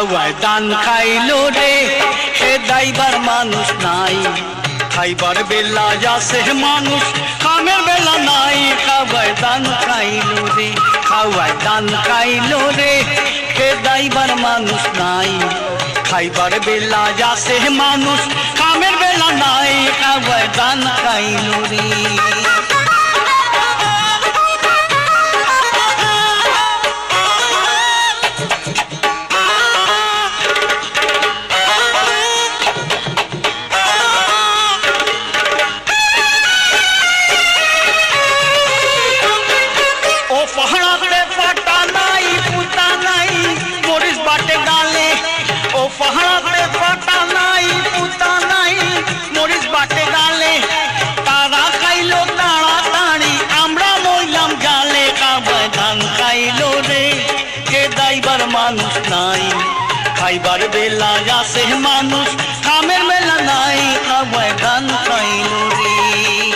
খাওয়ায় দান খাইলো রে হে দাইবার মানুষ নাই খাইবার বেলা আসে মানুষ কামের বেলা নাই খাওয়ায় দান খাইলো রে খাওয়ায় দান খাইলো রে হে দাইবার মানুষ নাই খাইবার বেলা আসে মানুষ কামের বেলা নাই খাওয়ায় দান খাইলো রে মানুষ নাই খাইবার বেলা আসে মানুষ কামের বেলা নাই খাওয়ায় দান খাইলো রে